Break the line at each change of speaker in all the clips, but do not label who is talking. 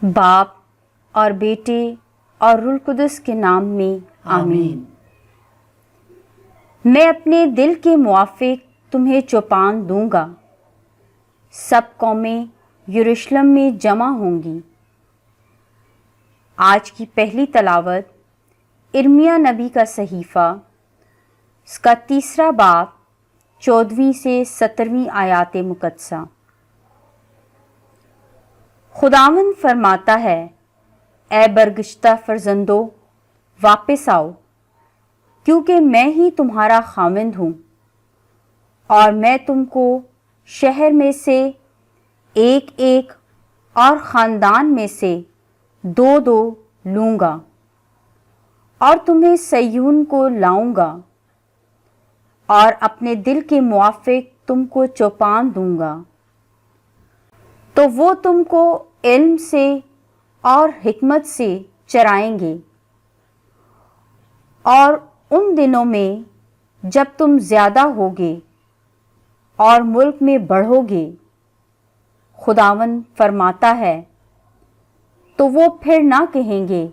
باپ اور بیٹے اور روح القدس کے نام میں آمین۔ میں اپنے دل کے موافق تمہیں چوپان دوں گا، سب قومیں یروشلم میں جمع ہوں گی۔ آج کی پہلی تلاوت ارمیا نبی کا صحیفہ، اس کا 3 باب 14 سے 17 آیات مقدسہ۔ خداوند فرماتا ہے، اے برگشتہ فرزندو، واپس آؤ، کیونکہ میں ہی تمہارا خاوند ہوں، اور میں تم کو شہر میں سے ایک ایک اور خاندان میں سے 2 لوں گا، اور تمہیں صیون کو لاؤں گا، اور اپنے دل کے موافق تم کو چوپان دوں گا، تو وہ تم کو علم سے اور حکمت سے چرائیں گے۔ اور ان دنوں میں جب تم زیادہ ہوگے اور ملک میں بڑھو گے، خداوند فرماتا ہے، تو وہ پھر نہ کہیں گے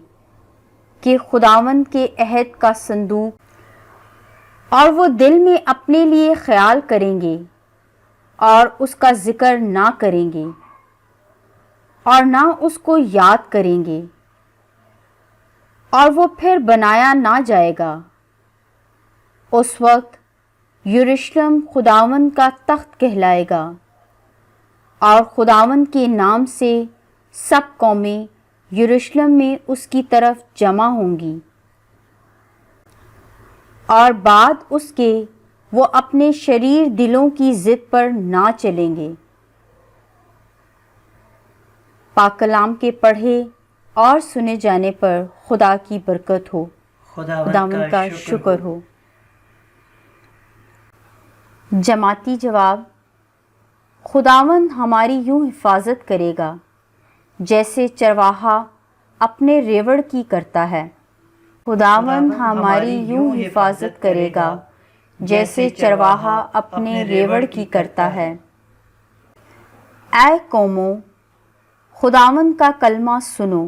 کہ خداوند کے عہد کا صندوق، اور وہ دل میں اپنے لیے خیال کریں گے اور اس کا ذکر نہ کریں گے اور نہ اس کو یاد کریں گے، اور وہ پھر بنایا نہ جائے گا۔ اس وقت یروشلم خداوند کا تخت کہلائے گا، اور خداوند کے نام سے سب قومیں یروشلم میں اس کی طرف جمع ہوں گی، اور بعد اس کے وہ اپنے شریر دلوں کی ضد پر نہ چلیں گے۔ پاک کلام کے پڑھے اور سنے جانے پر خدا کی برکت ہو، خداوند کا شکر ہو۔ جماعتی جواب: خداوند ہماری یوں حفاظت کرے گا جیسے چرواہا اپنے ریوڑ کی کرتا ہے۔ خداوند ہماری یوں حفاظت کرے گا جیسے چرواہا اپنے ریوڑ کی کرتا ہے۔ اے قوموں، خداوند کا کلمہ سنو،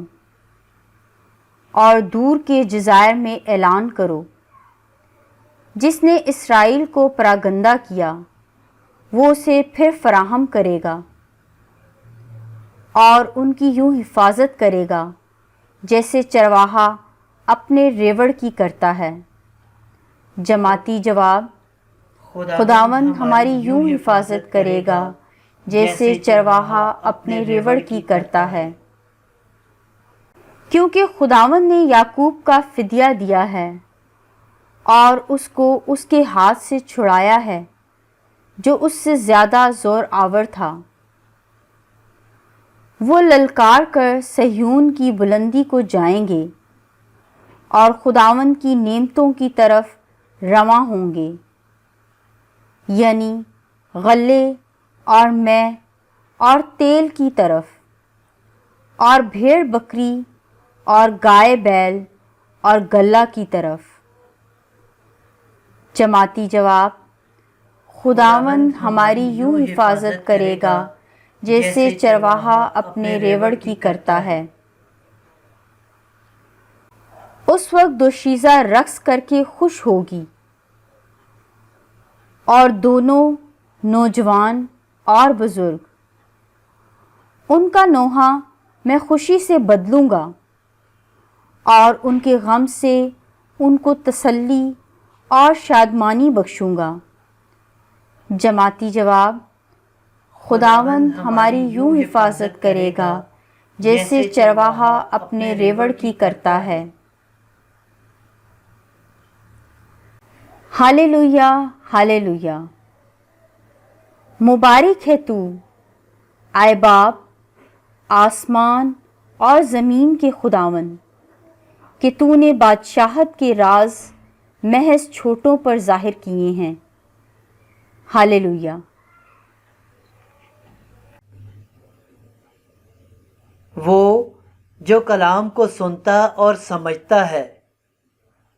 اور دور کے جزائر میں اعلان کرو۔ جس نے اسرائیل کو پراگندہ کیا، وہ اسے پھر فراہم کرے گا، اور ان کی یوں حفاظت کرے گا جیسے چرواہا اپنے ریوڑ کی کرتا ہے۔ جماعتی جواب: خداوند ہماری یوں حفاظت کرے گا جیسے چرواہا اپنے ریوڑ کی کرتا ہے۔ کیونکہ خداوند نے یعقوب کا فدیہ دیا ہے اور اس کو اس کے ہاتھ سے چھڑایا ہے جو اس سے زیادہ زور آور تھا۔ وہ للکار کر صہیون کی بلندی کو جائیں گے، اور خداوند کی نعمتوں کی طرف رواں ہوں گے، یعنی غلے اور مے اور تیل کی طرف، اور بھیڑ بکری اور گائے بیل اور غلہ کی طرف۔ جماعتی جواب: خداوند ہماری یوں حفاظت کرے گا جیسے چرواہا اپنے ریوڑ کی کرتا ہے۔ اس وقت دوشیزہ رقص کر کے خوش ہوگی، اور دونوں نوجوان اور بزرگ، ان کا نوحہ میں خوشی سے بدلوں گا، اور ان کے غم سے ان کو تسلی اور شادمانی بخشوں گا۔ جماعتی جواب: خداوند ہماری یوں حفاظت کرے گا جیسے چرواہا اپنے ریوڑ کی کرتا ہے۔ ہالےلویا، ہالےلویا۔ مبارک ہے تو، اے باپ، آسمان اور زمین کے خداوند، کہ تو نے بادشاہت کے راز محض چھوٹوں پر ظاہر کیے ہیں۔ ہالےلویا۔
وہ جو کلام کو سنتا اور سمجھتا ہے،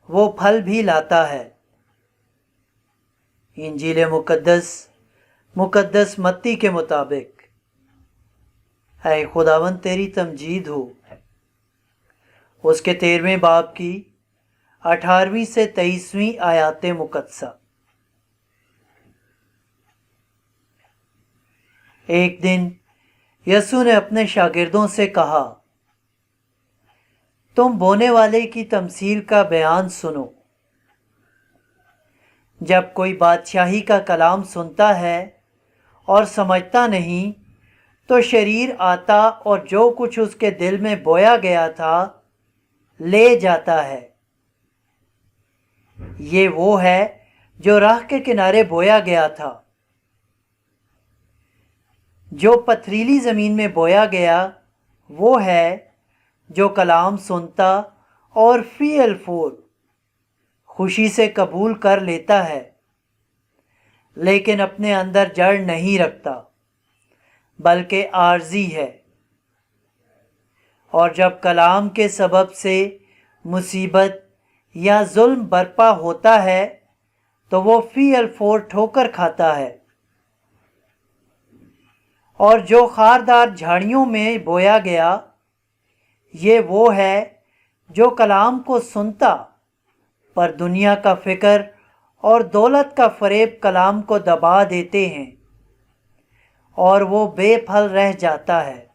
وہ پھل بھی لاتا ہے۔ انجیل مقدس متی کے مطابق۔ اے خداوند تیری تمجید ہو۔ اس کے 13ویں باب کی 18ویں سے 23ویں آیات مقدسہ۔ ایک دن یسوع نے اپنے شاگردوں سے کہا، تم بونے والے کی تمثیل کا بیان سنو۔ جب کوئی بادشاہی کا کلام سنتا ہے اور سمجھتا نہیں تو شریر آتا اور جو کچھ اس کے دل میں بویا گیا تھا لے جاتا ہے۔ یہ وہ ہے جو راہ کے کنارے بویا گیا تھا۔ جو پتھریلی زمین میں بویا گیا وہ ہے جو کلام سنتا اور فی الفور خوشی سے قبول کر لیتا ہے، لیکن اپنے اندر جڑ نہیں رکھتا بلکہ عارضی ہے، اور جب کلام کے سبب سے مصیبت یا ظلم برپا ہوتا ہے تو وہ فی الفور ٹھوکر کھاتا ہے۔ اور جو خاردار جھاڑیوں میں بویا گیا یہ وہ ہے جو کلام کو سنتا پر دنیا کا فکر اور دولت کا فریب کلام کو دبا دیتے ہیں اور وہ بے پھل رہ جاتا ہے۔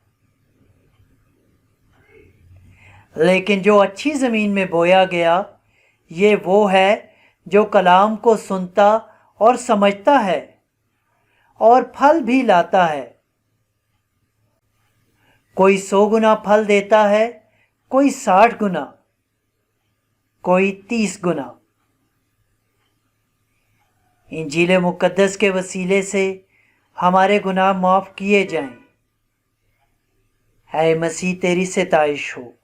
لیکن جو اچھی زمین میں بویا گیا یہ وہ ہے جو کلام کو سنتا اور سمجھتا ہے اور پھل بھی لاتا ہے۔ کوئی 100 گنا پھل دیتا ہے، کوئی 60 گنا، کوئی 30 گنا۔ انجیل مقدس کے وسیلے سے ہمارے گناہ معاف کیے جائیں۔ اے مسیح تیری ستائش ہو۔